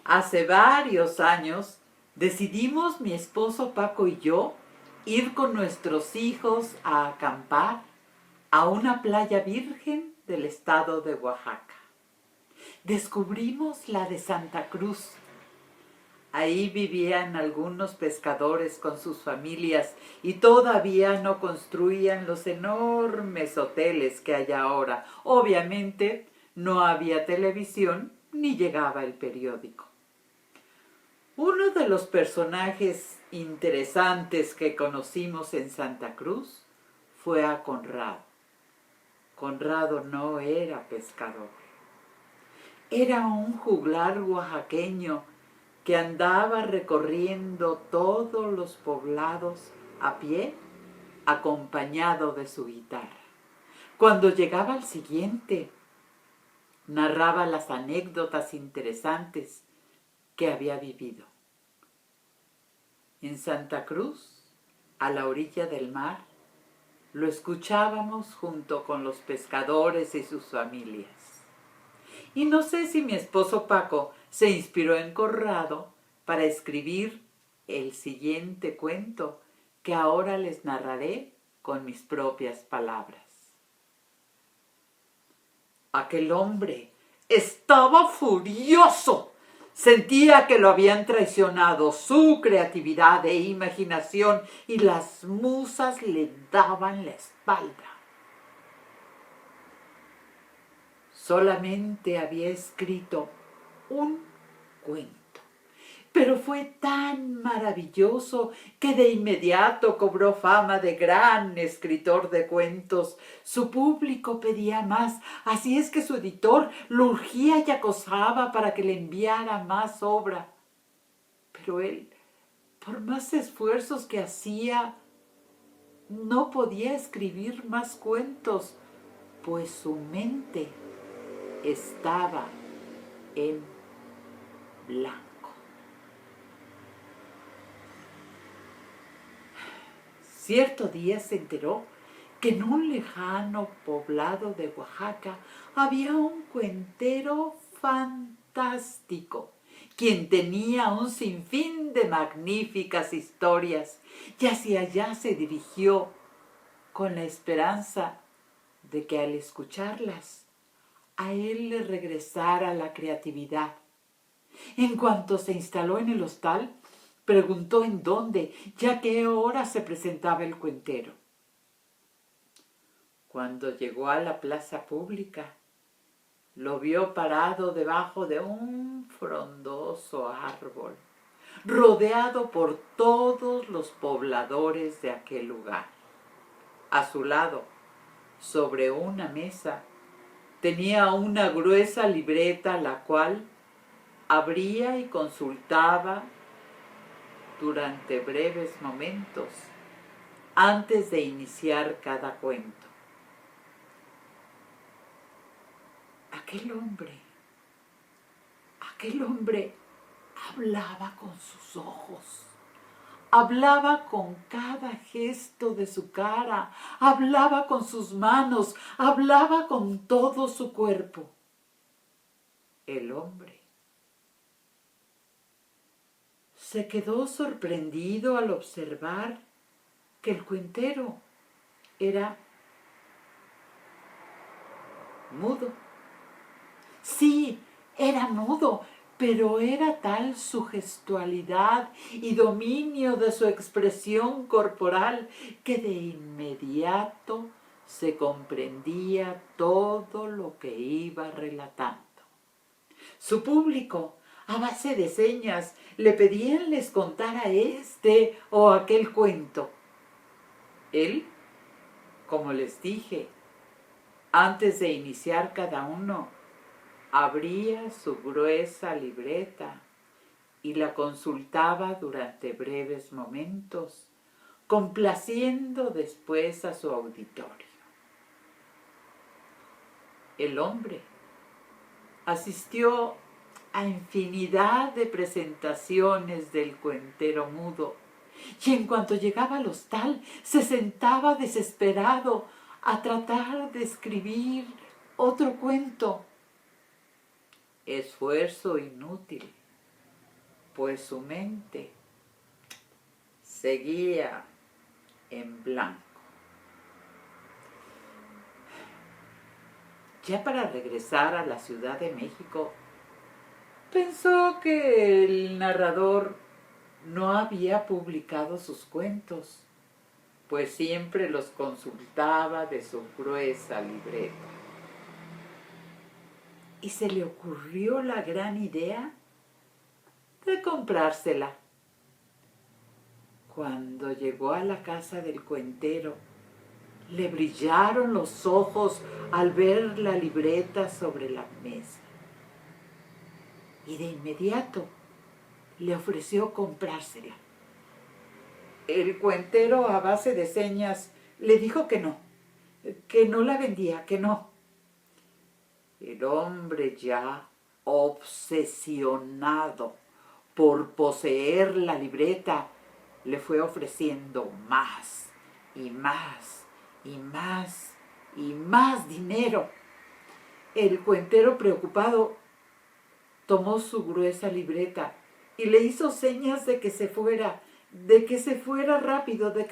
Hace varios años decidimos mi esposo Paco y yo ir con nuestros hijos a acampar a una playa virgen del estado de Oaxaca. Descubrimos la de Santa Cruz. Ahí vivían algunos pescadores con sus familias y todavía no construían los enormes hoteles que hay ahora. Obviamente no había televisión ni llegaba el periódico. Uno de los personajes interesantes que conocimos en Santa Cruz fue a Conrado. Conrado no era pescador. Era un juglar oaxaqueño que andaba recorriendo todos los poblados a pie, acompañado de su guitarra. Cuando llegaba al siguiente, narraba las anécdotas interesantes que había vivido. En Santa Cruz, a la orilla del mar, lo escuchábamos junto con los pescadores y sus familias. Y no sé si mi esposo Paco se inspiró en Conrado para escribir el siguiente cuento que ahora les narraré con mis propias palabras. Aquel hombre estaba furioso. Sentía que lo habían traicionado su creatividad e imaginación y las musas le daban la espalda. Solamente había escrito un cuento, pero fue tan maravilloso que de inmediato cobró fama de gran escritor de cuentos. Su público pedía más, así es que su editor lo urgía y acosaba para que le enviara más obra. Pero él, por más esfuerzos que hacía, no podía escribir más cuentos, pues su mente estaba en blanco. Cierto día se enteró que en un lejano poblado de Oaxaca había un cuentero fantástico, quien tenía un sinfín de magníficas historias, y hacia allá se dirigió con la esperanza de que al escucharlas a él le regresara la creatividad. En cuanto se instaló en el hostal, preguntó en dónde y a qué hora se presentaba el cuentero. Cuando llegó a la plaza pública, lo vio parado debajo de un frondoso árbol, rodeado por todos los pobladores de aquel lugar. A su lado, sobre una mesa, tenía una gruesa libreta la cual abría y consultaba durante breves momentos antes de iniciar cada cuento. Aquel hombre hablaba con sus ojos, hablaba con cada gesto de su cara, hablaba con sus manos, hablaba con todo su cuerpo. El hombre se quedó sorprendido al observar que el cuentero era mudo. Sí, era mudo, pero era tal su gestualidad y dominio de su expresión corporal que de inmediato se comprendía todo lo que iba relatando. Su público, a base de señas, le pedían les contara este o aquel cuento. Él, como les dije, antes de iniciar cada uno, abría su gruesa libreta y la consultaba durante breves momentos, complaciendo después a su auditorio. El hombre asistió a infinidad de presentaciones del cuentero mudo, y en cuanto llegaba al hostal se sentaba desesperado a tratar de escribir otro cuento. Esfuerzo inútil. pues su mente seguía en blanco. Ya para regresar a la Ciudad de México, pensó que el narrador no había publicado sus cuentos, pues siempre los consultaba de su gruesa libreta. Y se le ocurrió la gran idea de comprársela. Cuando llegó a la casa del cuentero, le brillaron los ojos al ver la libreta sobre la mesa. Y de inmediato le ofreció comprársela. El cuentero, a base de señas, le dijo que no la vendía, que no. El hombre, ya obsesionado por poseer la libreta, le fue ofreciendo más y más y más y más dinero. El cuentero, preocupado, tomó su gruesa libreta y le hizo señas de que se fuera rápido, de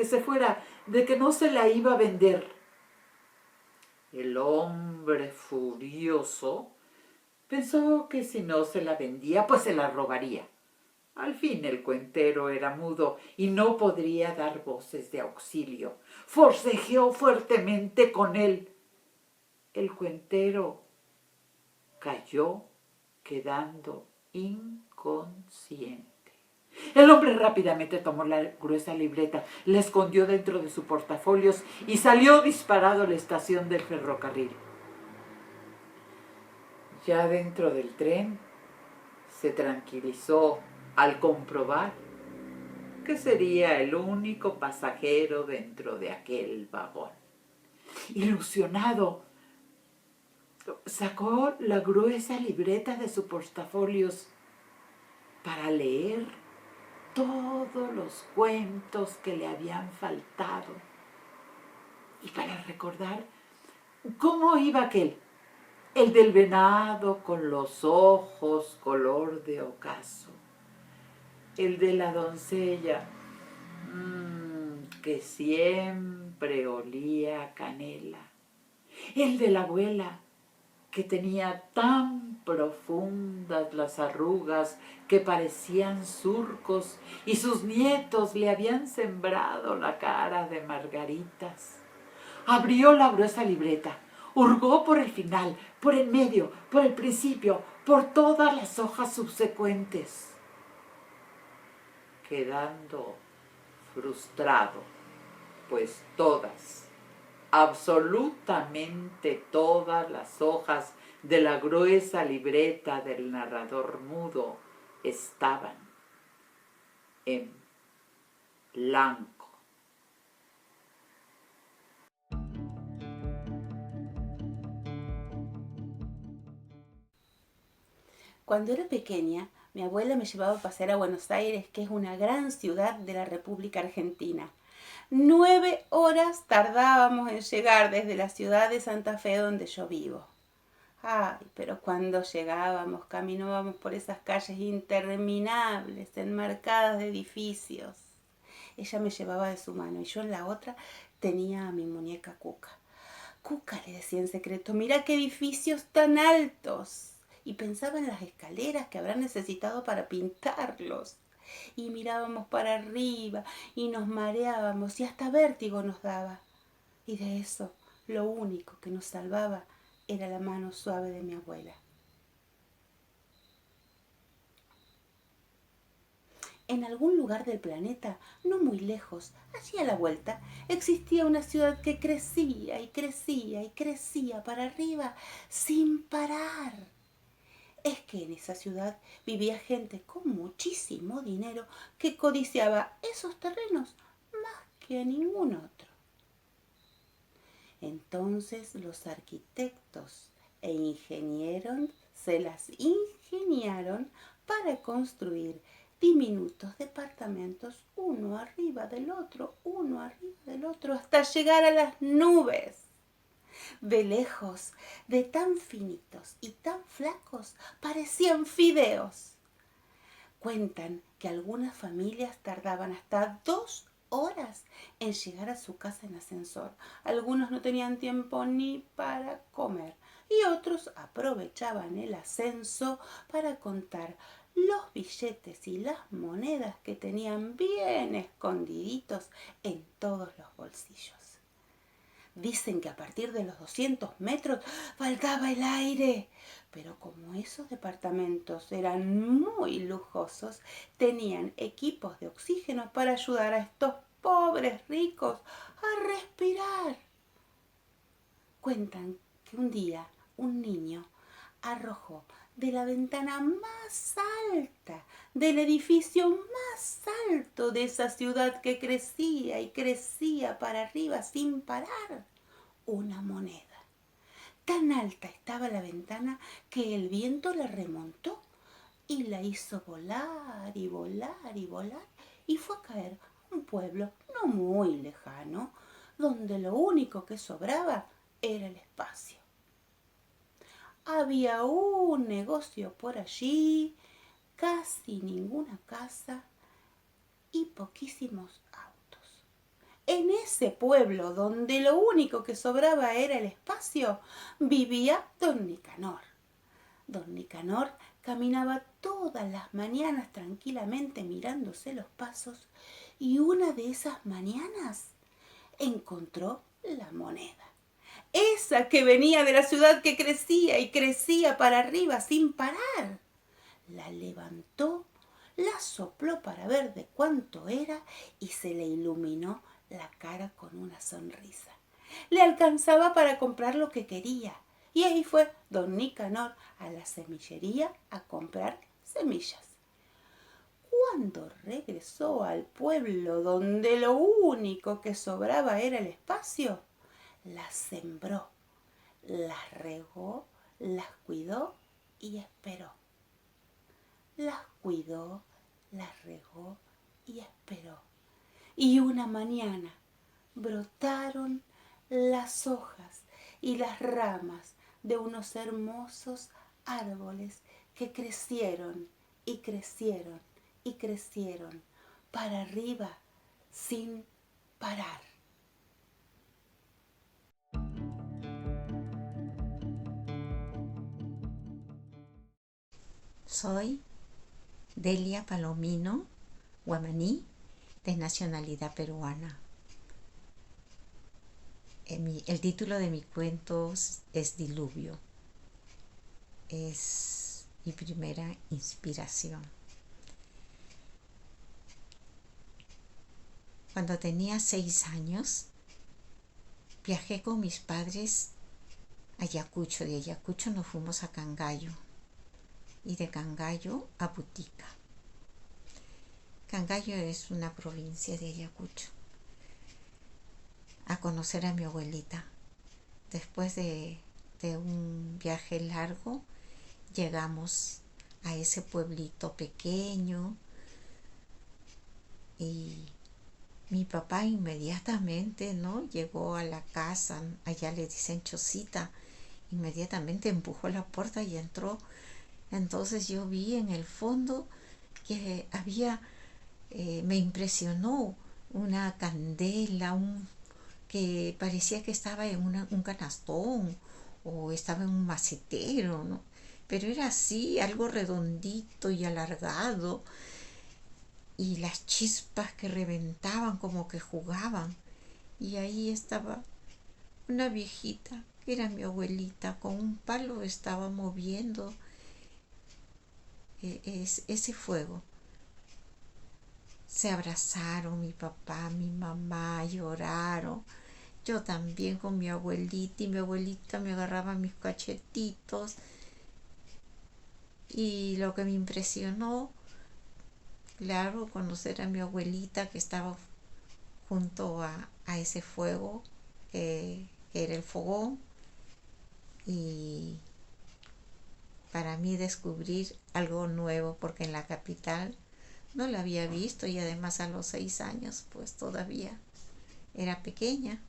que no se la iba a vender. El hombre, furioso, pensó que si no se la vendía, pues se la robaría. Al fin el cuentero era mudo y no podría dar voces de auxilio. Forcejeó fuertemente con él. El cuentero cayó quedando inconsciente. El hombre rápidamente tomó la gruesa libreta, la escondió dentro de su portafolios y salió disparado a la estación del ferrocarril. Ya dentro del tren, se tranquilizó al comprobar que sería el único pasajero dentro de aquel vagón. Ilusionado, sacó la gruesa libreta de su portafolios para leer todos los cuentos que le habían faltado y para recordar cómo iba aquel, el del venado con los ojos color de ocaso, el de la doncella que siempre olía a canela, el de la abuela que tenía tan profundas las arrugas que parecían surcos y sus nietos le habían sembrado la cara de margaritas. Abrió la gruesa libreta, hurgó por el final, por el medio, por el principio, por todas las hojas subsecuentes, quedando frustrado, pues todas, absolutamente todas las hojas de la gruesa libreta del narrador mudo estaban en blanco. Cuando era pequeña, mi abuela me llevaba a pasear a Buenos Aires, que es una gran ciudad de la República Argentina. 9 horas tardábamos en llegar desde la ciudad de Santa Fe donde yo vivo. Ay, pero cuando llegábamos, caminábamos por esas calles interminables, enmarcadas de edificios. Ella me llevaba de su mano y yo en la otra tenía a mi muñeca Cuca. Cuca, le decía en secreto, mira qué edificios tan altos. Y pensaba en las escaleras que habrán necesitado para pintarlos. Y mirábamos para arriba y nos mareábamos y hasta vértigo nos daba. Y de eso, lo único que nos salvaba era la mano suave de mi abuela. En algún lugar del planeta, no muy lejos, allí a la vuelta, existía una ciudad que crecía y crecía y crecía para arriba sin parar. Es que en esa ciudad vivía gente con muchísimo dinero que codiciaba esos terrenos más que a ningún otro. Entonces los arquitectos e ingenieros se las ingeniaron para construir diminutos departamentos uno arriba del otro, hasta llegar a las nubes. De lejos, de tan finitos y tan flacos, parecían fideos. Cuentan que algunas familias tardaban hasta 2 horas en llegar a su casa en ascensor. Algunos no tenían tiempo ni para comer y otros aprovechaban el ascenso para contar los billetes y las monedas que tenían bien escondiditos en todos los bolsillos. Dicen que a partir de los 200 metros faltaba el aire, pero como esos departamentos eran muy lujosos, tenían equipos de oxígeno para ayudar a estos pobres ricos a respirar. Cuentan que un día un niño arrojó de la ventana más alta del edificio más alto de esa ciudad que crecía y crecía para arriba sin parar, una moneda. Tan alta estaba la ventana que el viento la remontó y la hizo volar y volar y volar y fue a caer a un pueblo no muy lejano, donde lo único que sobraba era el espacio. Había un negocio por allí, casi ninguna casa y poquísimos autos. En ese pueblo donde lo único que sobraba era el espacio, vivía don Nicanor. Don Nicanor caminaba todas las mañanas tranquilamente mirándose los pasos y una de esas mañanas encontró la moneda. Esa que venía de la ciudad que crecía y crecía para arriba sin parar. La levantó, la sopló para ver de cuánto era y se le iluminó la cara con una sonrisa. Le alcanzaba para comprar lo que quería. Y ahí fue don Nicanor a la semillería a comprar semillas. Cuando regresó al pueblo donde lo único que sobraba era el espacio, las sembró, las regó, las cuidó y esperó. Las cuidó, las regó y esperó. Y una mañana brotaron las hojas y las ramas de unos hermosos árboles que crecieron y crecieron y crecieron para arriba sin parar. Soy Delia Palomino, guamaní, de nacionalidad peruana. El título de mi cuento es Diluvio. Es mi primera inspiración. Cuando tenía 6 años, viajé con mis padres a Ayacucho. De Ayacucho nos fuimos a Cangallo y de Cangallo a Butica. Cangallo es una provincia de Ayacucho. A conocer a mi abuelita. Después de un viaje largo, llegamos a ese pueblito pequeño y mi papá inmediatamente, ¿no?, llegó a la casa, allá le dicen chocita, inmediatamente empujó la puerta y entró. Entonces yo vi en el fondo que había, me impresionó una candela, que parecía que estaba en un canastón o estaba en un macetero, ¿no? Pero era así, algo redondito y alargado, y las chispas que reventaban como que jugaban. Y ahí estaba una viejita, que era mi abuelita, con un palo estaba moviendo ese fuego. Se abrazaron mi papá, mi mamá, lloraron. Yo también con mi abuelita, y mi abuelita me agarraba mis cachetitos. Y lo que me impresionó, claro, conocer a mi abuelita que estaba junto a ese fuego, que era el fogón, y para mí descubrir algo nuevo, porque en la capital no la había visto, y además a los 6 años pues todavía era pequeña.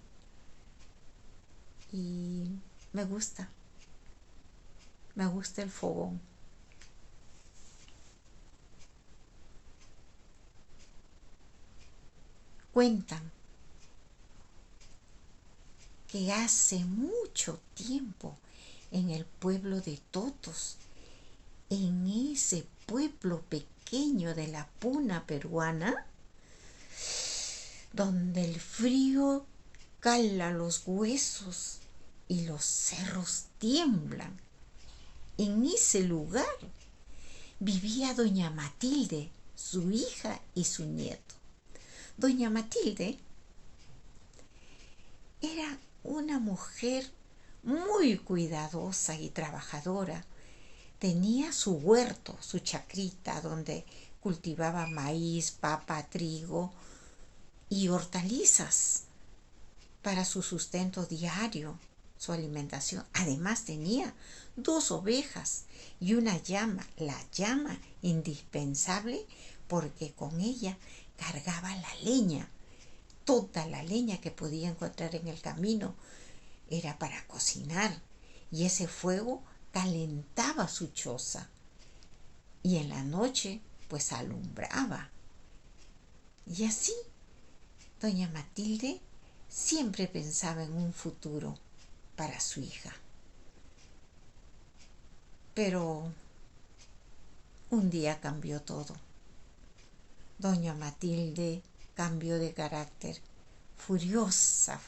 Y me gusta el fogón. Cuentan que hace mucho tiempo en el pueblo de Totos, en ese pueblo pequeño de la Puna peruana, donde el frío cala los huesos y los cerros tiemblan, en ese lugar vivía doña Matilde, su hija y su nieto. Doña Matilde era una mujer muy cuidadosa y trabajadora. Tenía su huerto, su chacrita, donde cultivaba maíz, papa, trigo y hortalizas para su sustento diario, su alimentación. Además tenía 2 ovejas y una llama, la llama indispensable porque con ella cargaba la leña. Toda la leña que podía encontrar en el camino era para cocinar, y ese fuego calentaba su choza y en la noche pues alumbraba. Y así doña Matilde siempre pensaba en un futuro para su hija. Pero un día cambió todo. Doña Matilde cambió de carácter, furiosa,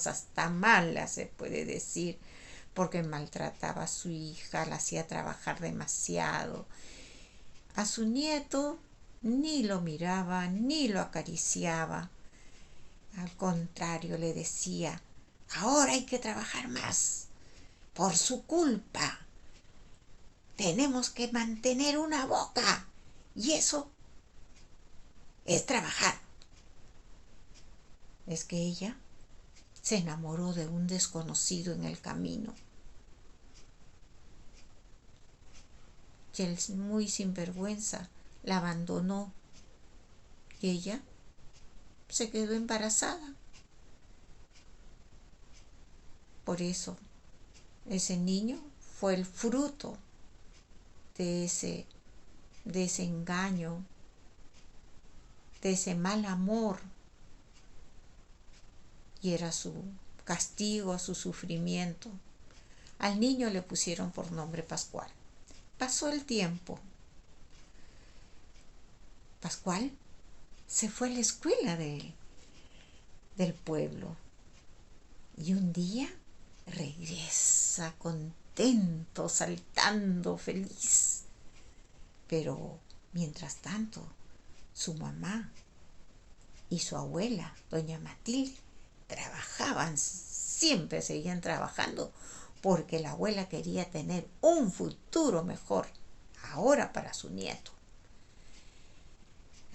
hasta mala se puede decir, porque maltrataba a su hija, la hacía trabajar demasiado. A su nieto ni lo miraba, ni lo acariciaba. Al contrario, le decía: ahora hay que trabajar más, por su culpa. Tenemos que mantener una boca, y eso es trabajar. Es que ella se enamoró de un desconocido en el camino, y él, muy sinvergüenza, la abandonó, y ella se quedó embarazada. Por eso ese niño fue el fruto de ese engaño, de ese mal amor, y era su castigo, su sufrimiento. Al niño le pusieron por nombre Pascual. Pasó el tiempo. Pascual se fue a la escuela del pueblo, y un día regresa contento, saltando, feliz. Pero mientras tanto, su mamá y su abuela, doña Matilde, trabajaban, siempre seguían trabajando, porque la abuela quería tener un futuro mejor ahora para su nieto.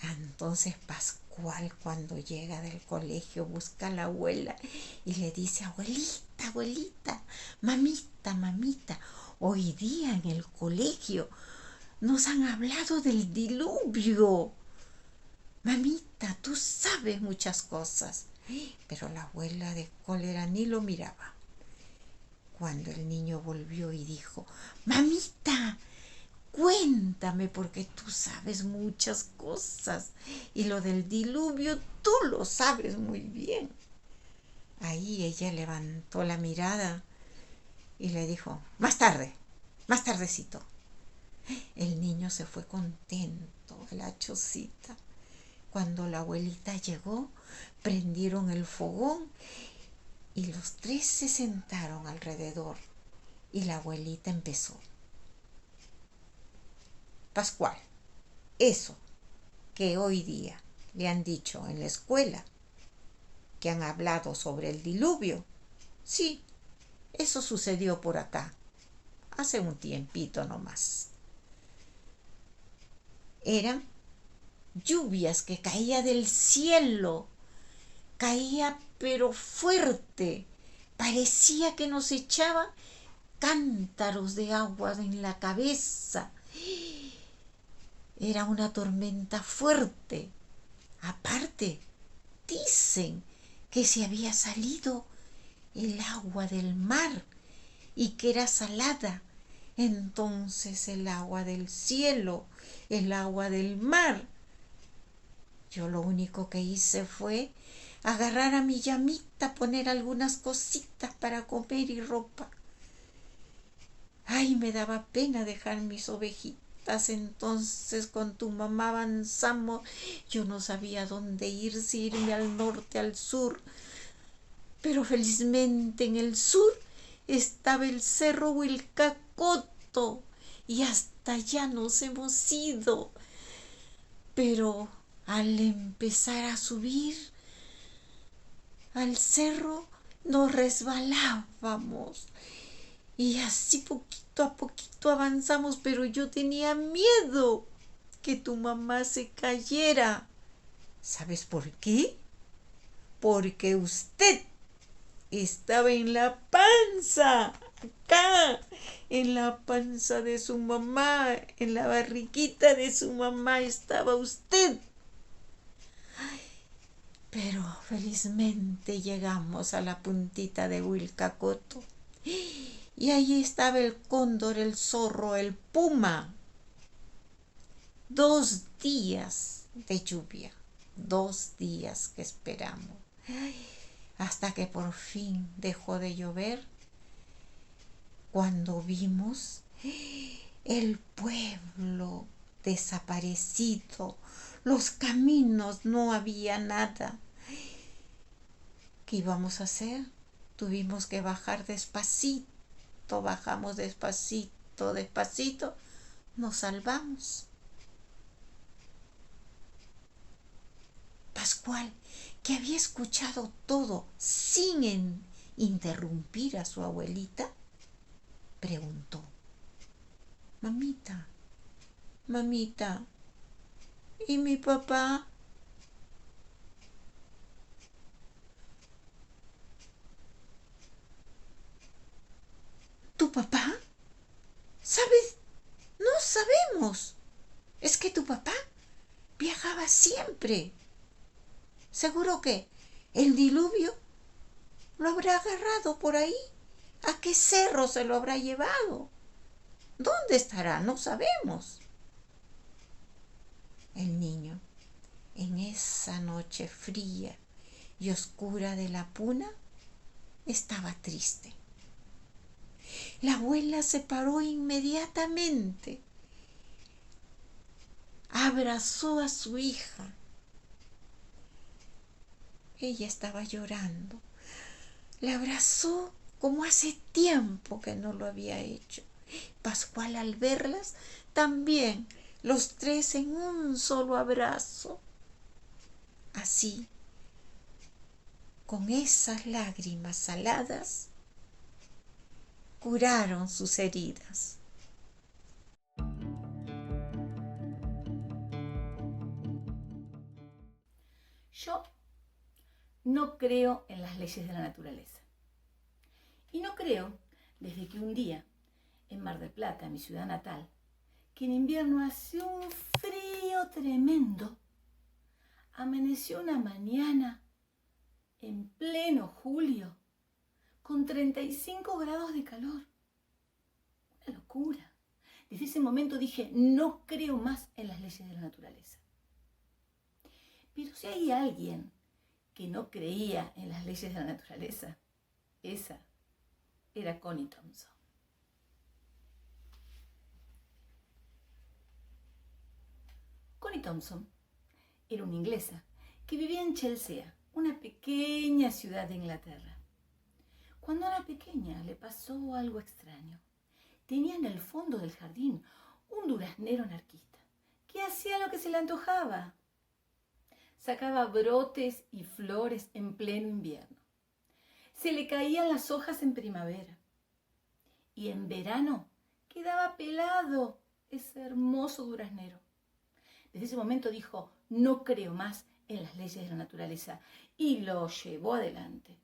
Entonces Pascual, cuando llega del colegio, busca a la abuela y le dice: abuelita, abuelita, mamita, mamita, hoy día en el colegio nos han hablado del diluvio. Mamita, tú sabes muchas cosas. Pero la abuela de cólera ni lo miraba. Cuando el niño volvió y dijo: mamita, cuéntame, porque tú sabes muchas cosas, y lo del diluvio tú lo sabes muy bien. Ahí ella levantó la mirada y le dijo: más tarde, más tardecito. El niño se fue contento a la chocita. Cuando la abuelita llegó, prendieron el fogón y los 3 se sentaron alrededor, y la abuelita empezó: Pascual, eso que hoy día le han dicho en la escuela, que han hablado sobre el diluvio, sí, eso sucedió por acá, hace un tiempito nomás. Eran lluvias que caía del cielo, caía pero fuerte, parecía que nos echaba cántaros de agua en la cabeza. Era una tormenta fuerte. Aparte, dicen que se había salido el agua del mar y que era salada. Entonces el agua del cielo, el agua del mar, Yo lo único que hice fue agarrar a mi llamita, poner algunas cositas para comer y ropa. Ay, me daba pena dejar mis ovejitas. Entonces con tu mamá avanzamos. Yo no sabía dónde ir, si irme al norte, al sur. Pero felizmente en el sur estaba el cerro Huilcacoto y hasta allá nos hemos ido. Pero al empezar a subir al cerro nos resbalábamos y así poquito a poquito avanzamos, pero yo tenía miedo que tu mamá se cayera. ¿Sabes por qué? Porque usted estaba en la panza, acá, en la panza de su mamá, en la barriguita de su mamá estaba usted. Pero felizmente llegamos a la puntita de Huilcacoto y allí estaba el cóndor, el zorro, el puma. 2 días de lluvia, 2 días que esperamos, hasta que por fin dejó de llover, cuando vimos el pueblo desaparecido, los caminos, no había nada. ¿Qué íbamos a hacer? Tuvimos que bajar despacito, bajamos despacito, despacito, nos salvamos. Pascual, que había escuchado todo sin interrumpir a su abuelita, preguntó: Mamita, mamita, ¿y mi papá? ¿Tu papá? ¿Sabes? No sabemos. Es que tu papá viajaba siempre. Seguro que el diluvio lo habrá agarrado por ahí. ¿A qué cerro se lo habrá llevado? ¿Dónde estará? No sabemos. El niño, en esa noche fría y oscura de la puna, estaba triste. La abuela se paró inmediatamente, abrazó a su hija. Ella estaba llorando. La abrazó como hace tiempo que no lo había hecho. Pascual, al verlas, también, los 3 en un solo abrazo. Así, con esas lágrimas saladas, curaron sus heridas. Yo no creo en las leyes de la naturaleza. Y no creo desde que un día, en Mar del Plata, mi ciudad natal, que en invierno hace un frío tremendo, amaneció una mañana en pleno julio con 35 grados de calor. Una locura. Desde ese momento dije, no creo más en las leyes de la naturaleza. Pero si hay alguien que no creía en las leyes de la naturaleza, esa era Connie Thompson. Connie Thompson era una inglesa que vivía en Chelsea, una pequeña ciudad de Inglaterra. Cuando era pequeña le pasó algo extraño. Tenía en el fondo del jardín un duraznero anarquista que hacía lo que se le antojaba. Sacaba brotes y flores en pleno invierno. Se le caían las hojas en primavera. Y en verano quedaba pelado ese hermoso duraznero. Desde ese momento dijo, no creo más en las leyes de la naturaleza. Y lo llevó adelante.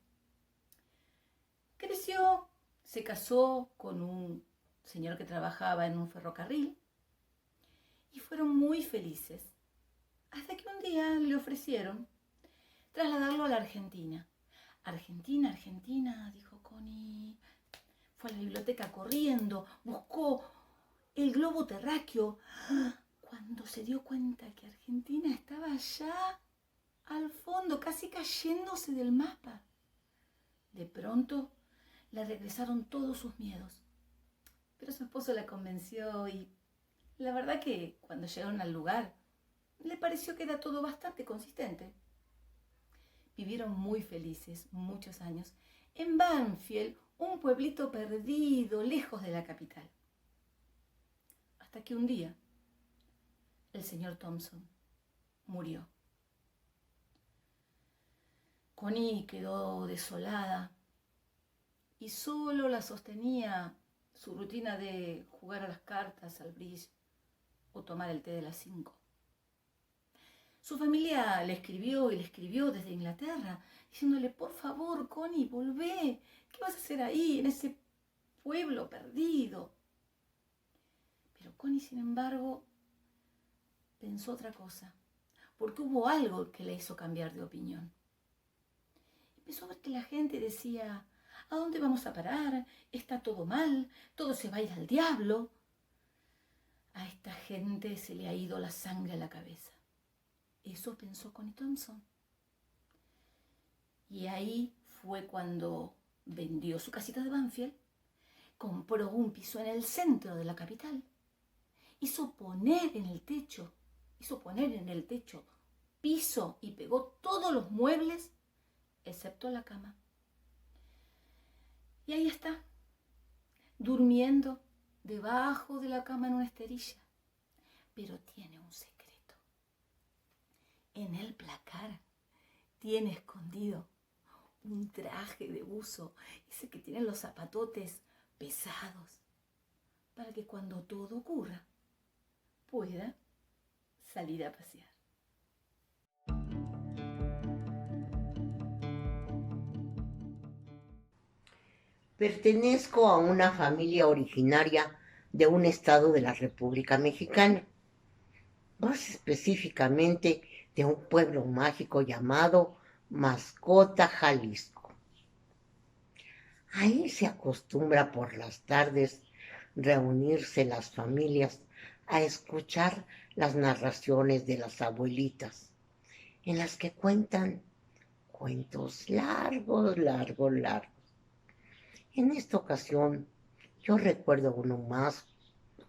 Creció, se casó con un señor que trabajaba en un ferrocarril y fueron muy felices. Hasta que un día le ofrecieron trasladarlo a la Argentina. Argentina, Argentina, dijo Connie. Fue a la biblioteca corriendo, buscó el globo terráqueo. Cuando se dio cuenta que Argentina estaba allá, al fondo, casi cayéndose del mapa. De pronto le regresaron todos sus miedos. Pero su esposo la convenció y la verdad que cuando llegaron al lugar le pareció que era todo bastante consistente. Vivieron muy felices muchos años en Banfield, un pueblito perdido, lejos de la capital. Hasta que un día el señor Thompson murió. Connie quedó desolada y solo la sostenía su rutina de jugar a las cartas, al bridge o tomar el té de las 5. Su familia le escribió y le escribió desde Inglaterra, diciéndole, por favor, Connie, volvé. ¿Qué vas a hacer ahí, en ese pueblo perdido? Pero Connie, sin embargo, pensó otra cosa, porque hubo algo que le hizo cambiar de opinión. Empezó a ver que la gente decía, ¿a dónde vamos a parar? Está todo mal, todo se va a ir al diablo. A esta gente se le ha ido la sangre a la cabeza. Eso pensó Connie Thompson. Y ahí fue cuando vendió su casita de Banfield, compró un piso en el centro de la capital, hizo poner en el techo piso y pegó todos los muebles excepto la cama. Y ahí está, durmiendo debajo de la cama en una esterilla. Pero tiene un secreto. En el placar tiene escondido un traje de buzo, ese que tiene los zapatotes pesados, para que cuando todo ocurra pueda salir a pasear. Pertenezco a una familia originaria de un estado de la República Mexicana, más específicamente de un pueblo mágico llamado Mascota, Jalisco. Ahí se acostumbra por las tardes reunirse las familias a escuchar las narraciones de las abuelitas, en las que cuentan cuentos largos. En esta ocasión, yo recuerdo uno más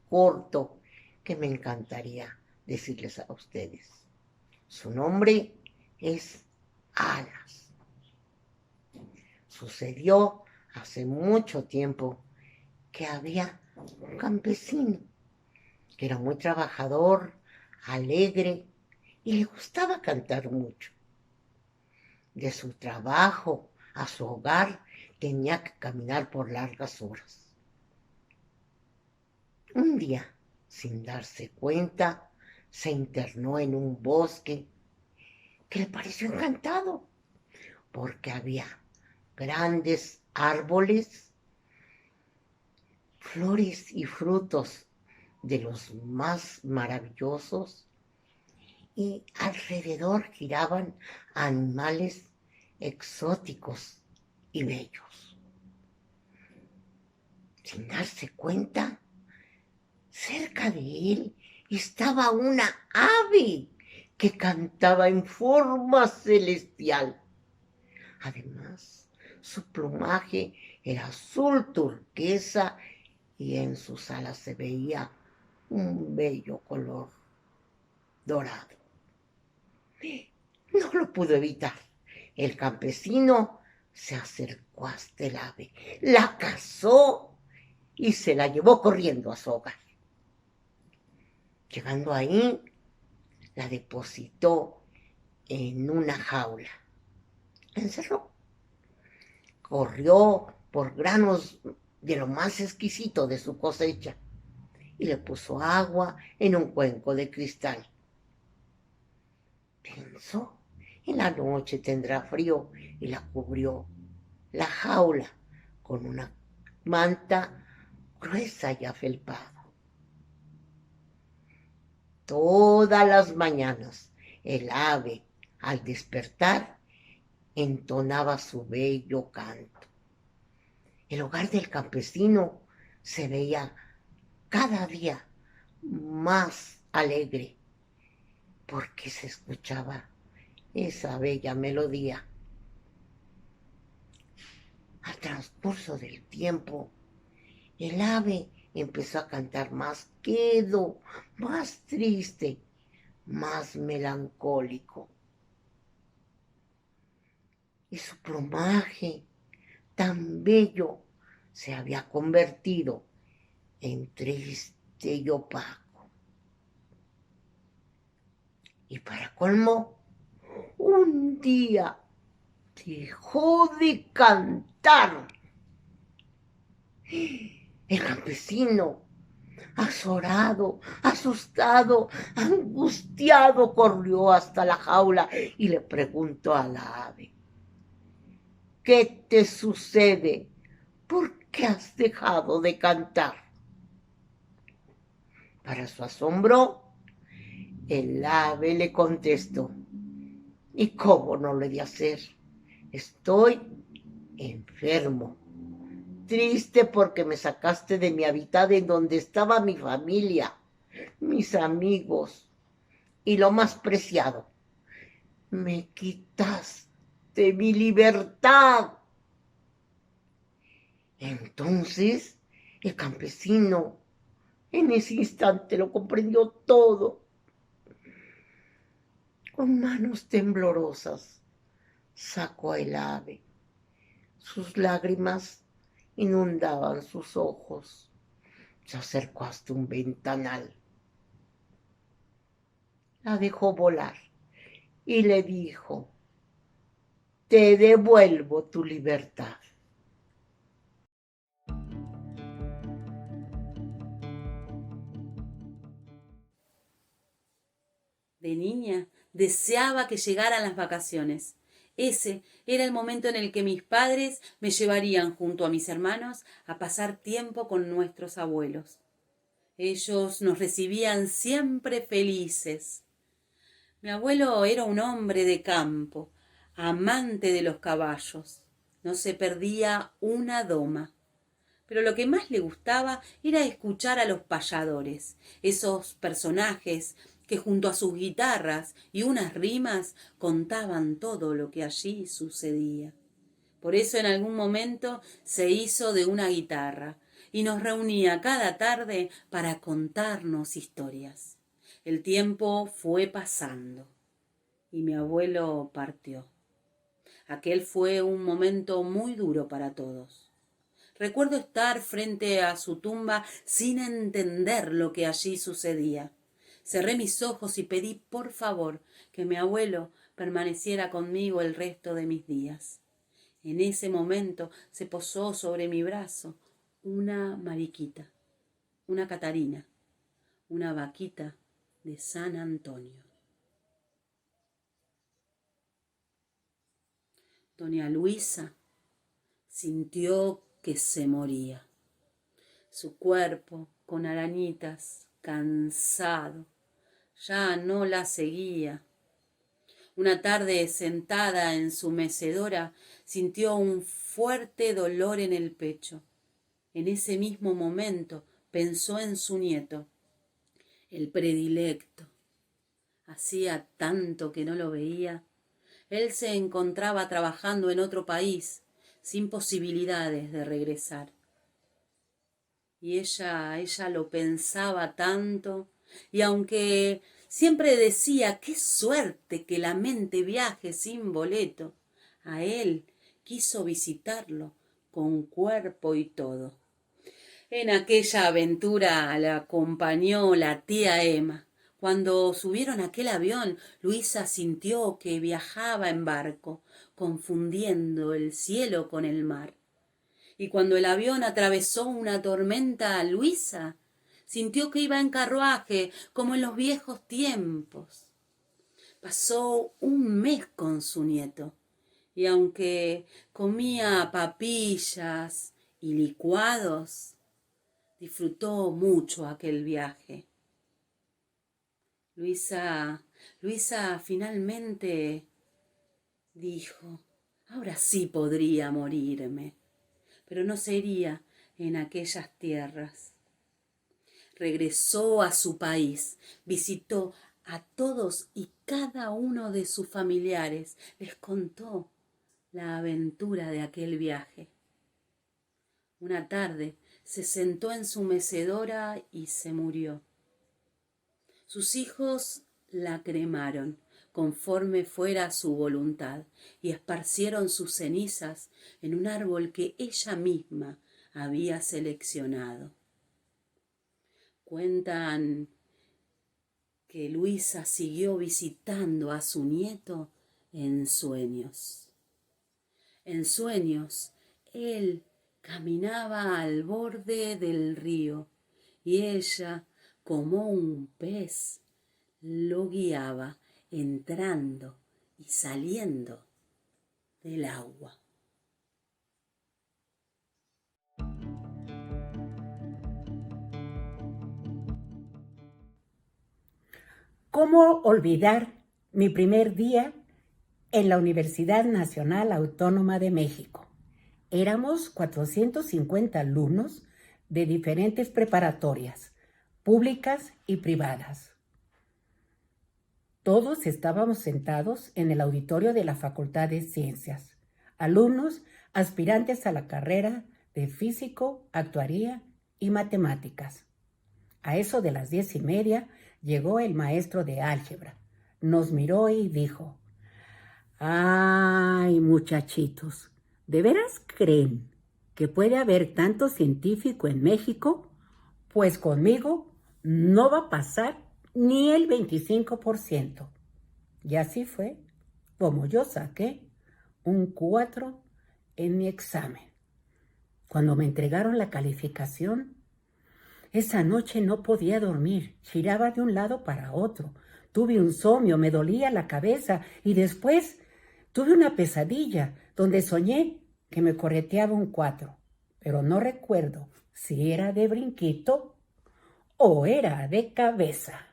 corto que me encantaría decirles a ustedes. Su nombre es Alas. Sucedió hace mucho tiempo que había un campesino que era muy trabajador, alegre y le gustaba cantar mucho. De su trabajo a su hogar tenía que caminar por largas horas. Un día, sin darse cuenta, se internó en un bosque que le pareció encantado, porque había grandes árboles, flores y frutos de los más maravillosos, y alrededor giraban animales exóticos y bellos. Sin darse cuenta, cerca de él estaba una ave que cantaba en forma celestial. Además, su plumaje era azul turquesa y en sus alas se veía un bello color dorado. No lo pudo evitar. El campesino se acercó hasta el ave, la cazó y se la llevó corriendo a su hogar. Llegando ahí, la depositó en una jaula. La encerró. Corrió por granos de lo más exquisito de su cosecha y le puso agua en un cuenco de cristal. Pensó, en la noche tendrá frío, y la cubrió la jaula con una manta gruesa y afelpada. Todas las mañanas el ave, al despertar, entonaba su bello canto. El hogar del campesino se veía cada día más alegre, porque se escuchaba esa bella melodía. Al transcurso del tiempo, el ave empezó a cantar más quedo, más triste, más melancólico. Y su plumaje tan bello se había convertido en triste y opaco. Y para colmo, un día dejó de cantar. El campesino, azorado, asustado, angustiado, corrió hasta la jaula y le preguntó a la ave: ¿qué te sucede? ¿Por qué has dejado de cantar? Para su asombro, el ave le contestó: ¿y cómo no lo he de hacer? Estoy enfermo, triste porque me sacaste de mi hábitat en donde estaba mi familia, mis amigos y lo más preciado. Me quitaste mi libertad. Entonces el campesino en ese instante lo comprendió todo. Con manos temblorosas sacó el ave. Sus lágrimas inundaban sus ojos. Se acercó hasta un ventanal. La dejó volar y le dijo: te devuelvo tu libertad. De niña deseaba que llegaran las vacaciones. Ese era el momento en el que mis padres me llevarían junto a mis hermanos a pasar tiempo con nuestros abuelos. Ellos nos recibían siempre felices. Mi abuelo era un hombre de campo, amante de los caballos. No se perdía una doma. Pero lo que más le gustaba era escuchar a los payadores, esos personajes que junto a sus guitarras y unas rimas contaban todo lo que allí sucedía. Por eso en algún momento se hizo de una guitarra y nos reunía cada tarde para contarnos historias. El tiempo fue pasando y mi abuelo partió. Aquel fue un momento muy duro para todos. Recuerdo estar frente a su tumba sin entender lo que allí sucedía. Cerré mis ojos y pedí por favor que mi abuelo permaneciera conmigo el resto de mis días. En ese momento se posó sobre mi brazo una mariquita, una Catarina, una vaquita de San Antonio. Doña Luisa sintió que se moría. Su cuerpo, con arañitas, cansado, ya no la seguía. Una tarde, sentada en su mecedora, sintió un fuerte dolor en el pecho. En ese mismo momento pensó en su nieto, el predilecto. Hacía tanto que no lo veía. Él se encontraba trabajando en otro país, sin posibilidades de regresar. Y ella lo pensaba tanto, y aunque siempre decía qué suerte que la mente viaje sin boleto, a él quiso visitarlo con cuerpo y todo. En aquella aventura la acompañó la tía Emma. Cuando subieron a aquel avión, Luisa sintió que viajaba en barco, confundiendo el cielo con el mar. Y cuando el avión atravesó una tormenta, Luisa sintió que iba en carruaje, como en los viejos tiempos. Pasó un mes con su nieto, y aunque comía papillas y licuados, disfrutó mucho aquel viaje. Luisa finalmente dijo: ahora sí podría morirme, pero no sería en aquellas tierras. Regresó a su país, visitó a todos y cada uno de sus familiares. Les contó la aventura de aquel viaje. Una tarde se sentó en su mecedora y se murió. Sus hijos la cremaron conforme fuera su voluntad y esparcieron sus cenizas en un árbol que ella misma había seleccionado. Cuentan que Luisa siguió visitando a su nieto en sueños. En sueños, él caminaba al borde del río y ella, como un pez, lo guiaba entrando y saliendo del agua. ¿Cómo olvidar mi primer día en la Universidad Nacional Autónoma de México? Éramos 450 alumnos de diferentes preparatorias, públicas y privadas. Todos estábamos sentados en el auditorio de la Facultad de Ciencias, alumnos aspirantes a la carrera de Físico, Actuaría y Matemáticas. A eso de las 10:30 llegó el maestro de álgebra. Nos miró y dijo: «Ay, muchachitos, ¿de veras creen que puede haber tanto científico en México? Pues conmigo no va a pasar ni el 25%. Y así fue como yo saqué un 4 en mi examen. Cuando me entregaron la calificación, esa noche no podía dormir, giraba de un lado para otro. Tuve un insomnio, me dolía la cabeza y después tuve una pesadilla donde soñé que me correteaba un 4, pero no recuerdo si era de brinquito o era de cabeza».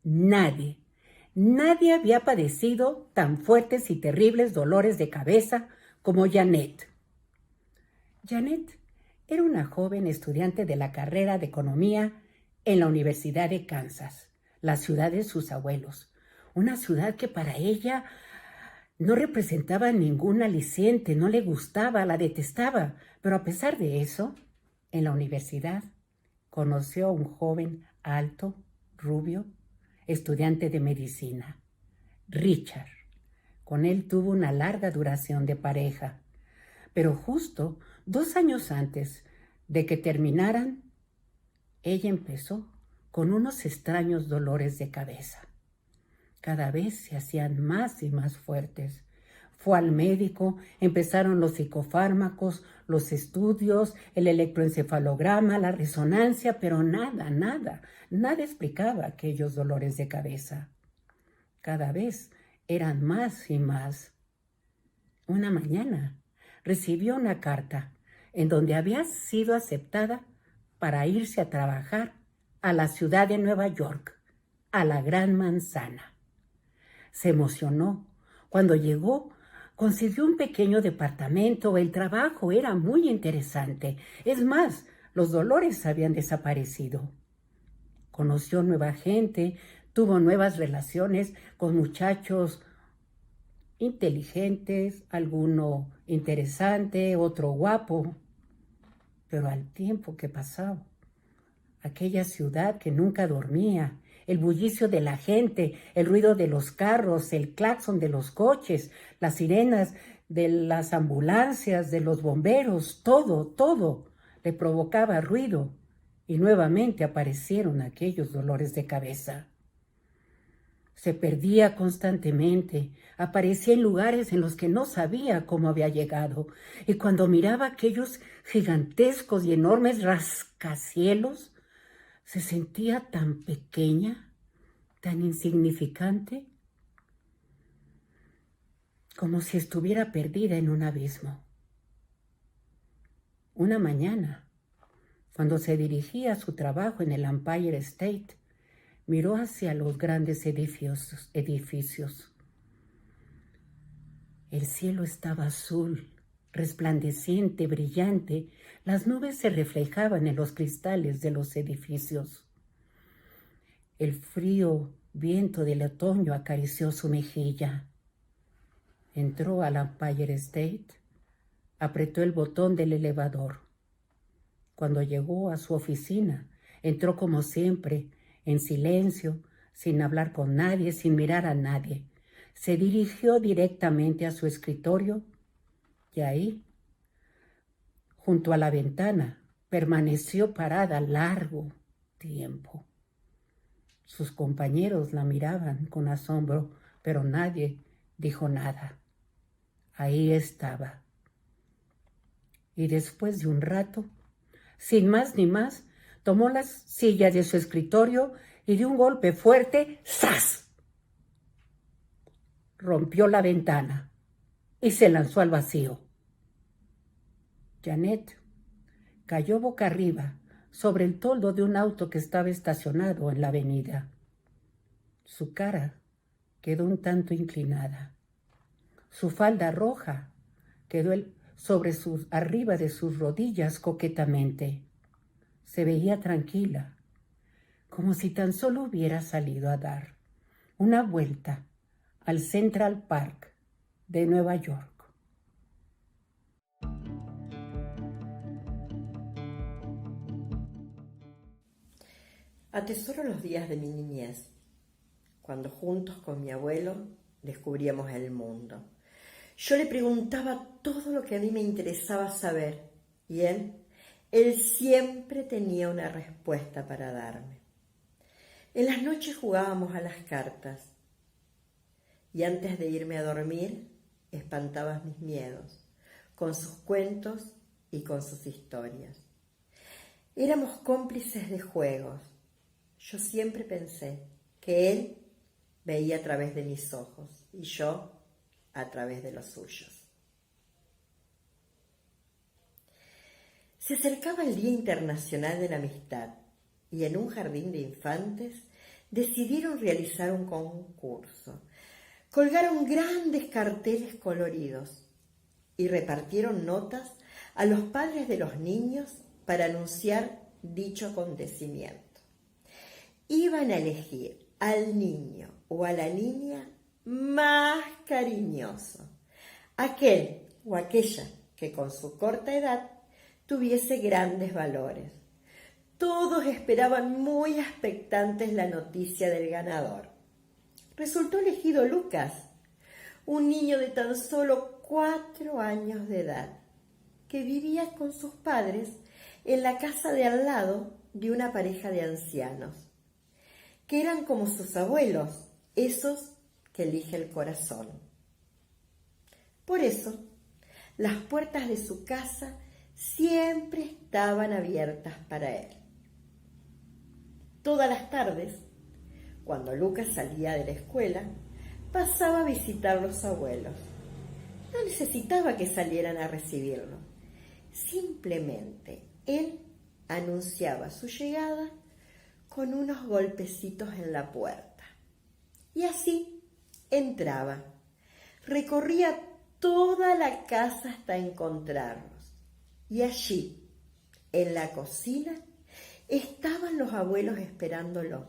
Nadie había padecido tan fuertes y terribles dolores de cabeza como Janet. Janet era una joven estudiante de la carrera de Economía en la Universidad de Kansas, la ciudad de sus abuelos, una ciudad que para ella no representaba ningún aliciente, no le gustaba, la detestaba, pero a pesar de eso, en la universidad conoció a un joven alto, rubio, estudiante de medicina, Richard. Con él tuvo una larga duración de pareja, pero justo 2 años antes de que terminaran, ella empezó con unos extraños dolores de cabeza. Cada vez se hacían más y más fuertes. Fue al médico, empezaron los psicofármacos, los estudios, el electroencefalograma, la resonancia, pero nada explicaba aquellos dolores de cabeza. Cada vez eran más y más. Una mañana recibió una carta en donde había sido aceptada para irse a trabajar a la ciudad de Nueva York, a la Gran Manzana. Se emocionó. Cuando llegó, consiguió un pequeño departamento. El trabajo era muy interesante. Es más, los dolores habían desaparecido. Conoció nueva gente, tuvo nuevas relaciones con muchachos inteligentes, alguno interesante, otro guapo. Pero al tiempo que pasaba, aquella ciudad que nunca dormía, el bullicio de la gente, el ruido de los carros, el claxon de los coches, las sirenas de las ambulancias, de los bomberos, todo le provocaba ruido y nuevamente aparecieron aquellos dolores de cabeza. Se perdía constantemente, aparecía en lugares en los que no sabía cómo había llegado, y cuando miraba aquellos gigantescos y enormes rascacielos, se sentía tan pequeña, tan insignificante, como si estuviera perdida en un abismo. Una mañana, cuando se dirigía a su trabajo en el Empire State, miró hacia los grandes edificios. El cielo estaba azul, resplandeciente, brillante, las nubes se reflejaban en los cristales de los edificios. El frío viento del otoño acarició su mejilla. Entró al Empire State, apretó el botón del elevador. Cuando llegó a su oficina, entró como siempre, en silencio, sin hablar con nadie, sin mirar a nadie. Se dirigió directamente a su escritorio y ahí, junto a la ventana, permaneció parada largo tiempo. Sus compañeros la miraban con asombro, pero nadie dijo nada. Ahí estaba. Y después de un rato, sin más ni más, tomó la silla de su escritorio y de un golpe fuerte, ¡zas!, rompió la ventana y se lanzó al vacío. Janet cayó boca arriba sobre el toldo de un auto que estaba estacionado en la avenida. Su cara quedó un tanto inclinada. Su falda roja quedó arriba de sus rodillas coquetamente. Se veía tranquila, como si tan solo hubiera salido a dar una vuelta al Central Park de Nueva York. Atesoro los días de mi niñez, cuando juntos con mi abuelo descubríamos el mundo. Yo le preguntaba todo lo que a mí me interesaba saber y él siempre tenía una respuesta para darme. En las noches jugábamos a las cartas y antes de irme a dormir espantaba mis miedos con sus cuentos y con sus historias. Éramos cómplices de juegos. Yo siempre pensé que él veía a través de mis ojos y yo a través de los suyos. Se acercaba el Día Internacional de la Amistad y en un jardín de infantes decidieron realizar un concurso. Colgaron grandes carteles coloridos y repartieron notas a los padres de los niños para anunciar dicho acontecimiento. Iban a elegir al niño o a la niña más cariñoso, aquel o aquella que con su corta edad tuviese grandes valores. Todos esperaban muy expectantes la noticia del ganador. Resultó elegido Lucas, un niño de tan solo 4 años de edad, que vivía con sus padres en la casa de al lado de una pareja de ancianos, que eran como sus abuelos, esos que elige el corazón. Por eso, las puertas de su casa siempre estaban abiertas para él. Todas las tardes, cuando Lucas salía de la escuela, pasaba a visitar a los abuelos. No necesitaba que salieran a recibirlo. Simplemente él anunciaba su llegada con unos golpecitos en la puerta. Y así entraba. Recorría toda la casa hasta encontrarlos. Y allí, en la cocina, estaban los abuelos esperándolo,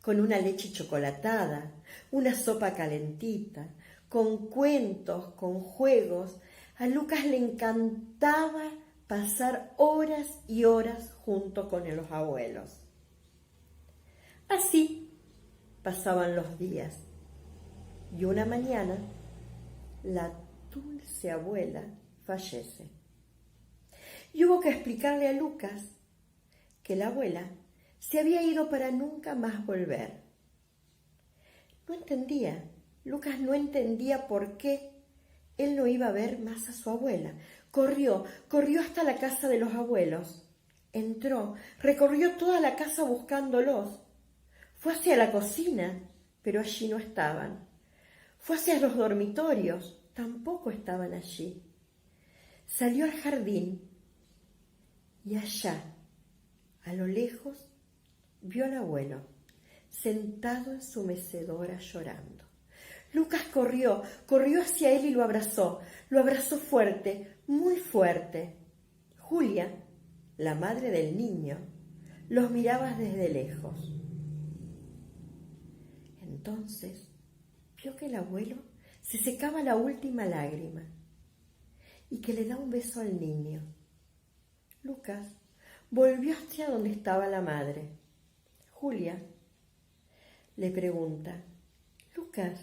con una leche chocolatada, una sopa calentita, con cuentos, con juegos. A Lucas le encantaba pasar horas y horas junto con los abuelos. Así pasaban los días y una mañana la dulce abuela fallece. Y hubo que explicarle a Lucas que la abuela se había ido para nunca más volver. No entendía, Lucas no entendía por qué él no iba a ver más a su abuela. Corrió hasta la casa de los abuelos. Entró, recorrió toda la casa buscándolos. Fue hacia la cocina, pero allí no estaban. Fue hacia los dormitorios, tampoco estaban allí. Salió al jardín y allá, a lo lejos, vio al abuelo sentado en su mecedora llorando. Lucas corrió hacia él y lo abrazó fuerte, muy fuerte. Julia, la madre del niño, los miraba desde lejos. Entonces vio que el abuelo se secaba la última lágrima y que le da un beso al niño. Lucas volvió hacia donde estaba la madre. Julia le pregunta: Lucas,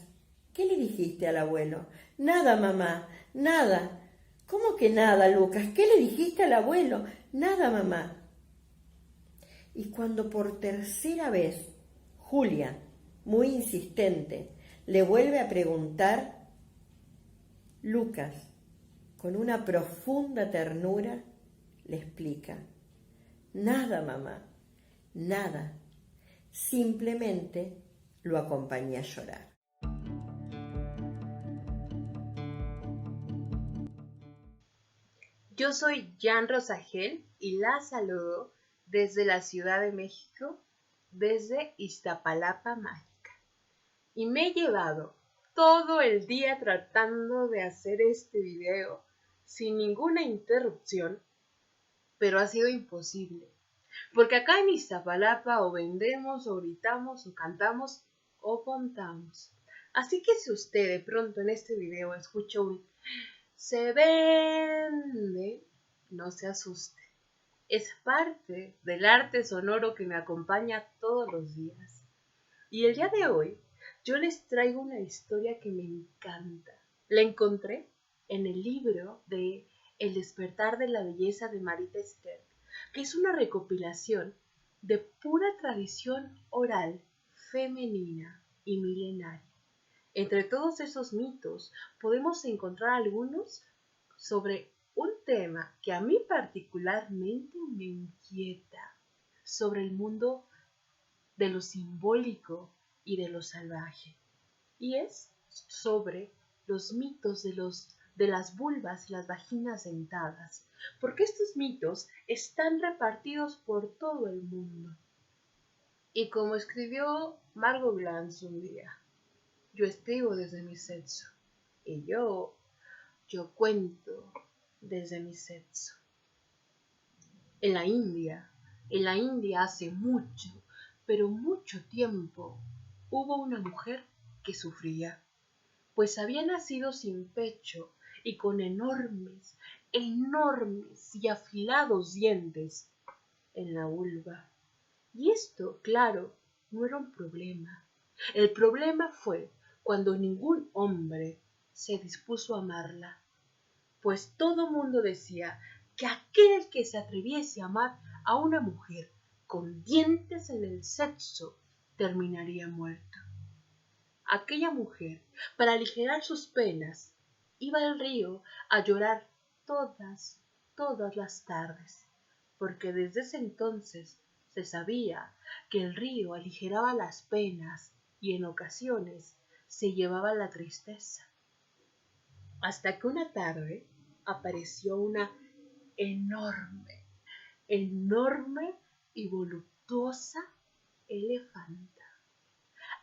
¿qué le dijiste al abuelo? Nada, mamá, nada. ¿Cómo que nada, Lucas? ¿Qué le dijiste al abuelo? Nada, mamá. Y cuando por tercera vez Julia, muy insistente, le vuelve a preguntar, Lucas, con una profunda ternura, le explica: nada, mamá, nada. Simplemente lo acompañé a llorar. Yo soy Jan Rosagel y la saludo desde la Ciudad de México, desde Iztapalapa Mágica. Y me he llevado todo el día tratando de hacer este video sin ninguna interrupción, pero ha sido imposible. Porque acá en Iztapalapa o vendemos, o gritamos, o cantamos, o contamos. Así que si usted de pronto en este video escucha un "se vende", no se asuste. Es parte del arte sonoro que me acompaña todos los días. Y el día de hoy yo les traigo una historia que me encanta. La encontré en el libro de El despertar de la belleza de Marita Sterk, que es una recopilación de pura tradición oral, femenina y milenaria. Entre todos esos mitos podemos encontrar algunos sobre un tema que a mí particularmente me inquieta, sobre el mundo de lo simbólico y de lo salvaje, y es sobre los mitos de las vulvas y las vaginas dentadas, porque estos mitos están repartidos por todo el mundo. Y como escribió Margot Glantz un día, yo escribo desde mi sexo y yo cuento desde mi sexo. En la India hace mucho, pero mucho tiempo, hubo una mujer que sufría, pues había nacido sin pecho y con enormes y afilados dientes en la vulva. Y esto, claro, no era un problema. El problema fue cuando ningún hombre se dispuso a amarla, pues todo mundo decía que aquel que se atreviese a amar a una mujer con dientes en el sexo terminaría muerto. Aquella mujer, para aligerar sus penas, iba al río a llorar todas las tardes, porque desde ese entonces se sabía que el río aligeraba las penas y en ocasiones se llevaba la tristeza. Hasta que una tarde apareció una enorme y voluptuosa elefanta.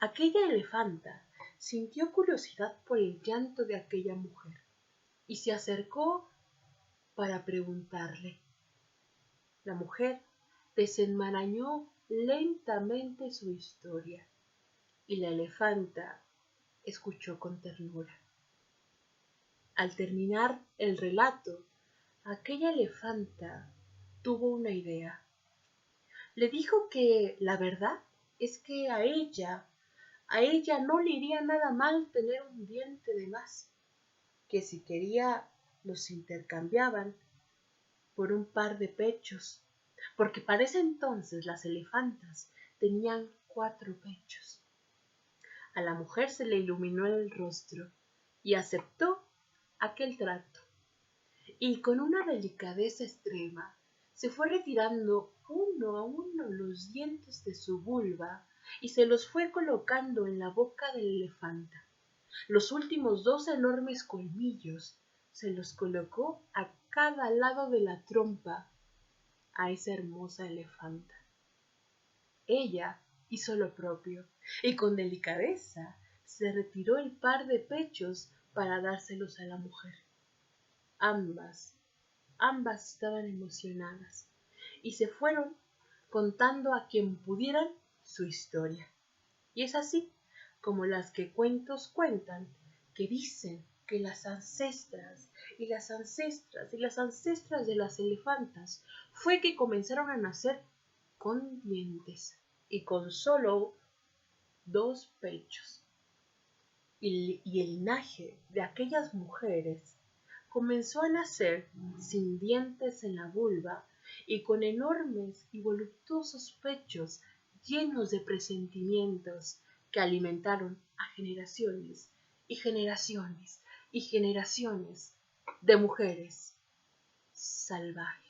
Aquella elefanta sintió curiosidad por el llanto de aquella mujer y se acercó para preguntarle. La mujer desenmarañó lentamente su historia y la elefanta escuchó con ternura. Al terminar el relato, aquella elefanta tuvo una idea. Le dijo que la verdad es que a ella no le iría nada mal tener un diente de más, que si quería los intercambiaban por un par de pechos, porque para ese entonces las elefantas tenían 4 pechos. A la mujer se le iluminó el rostro y aceptó aquel trato, y con una delicadeza extrema se fue retirando uno a uno los dientes de su vulva y se los fue colocando en la boca de la elefanta. Los últimos 2 enormes colmillos se los colocó a cada lado de la trompa a esa hermosa elefanta. Ella hizo lo propio y con delicadeza se retiró el par de pechos para dárselos a la mujer. Ambas estaban emocionadas y se fueron contando a quien pudieran su historia. Y es así como las que cuentos cuentan, que dicen que las ancestras y las ancestras y las ancestras de las elefantas fue que comenzaron a nacer con dientes y con solo 2 pechos. Y el linaje de aquellas mujeres comenzó a nacer sin dientes en la vulva y con enormes y voluptuosos pechos llenos de presentimientos que alimentaron a generaciones y generaciones y generaciones de mujeres salvajes.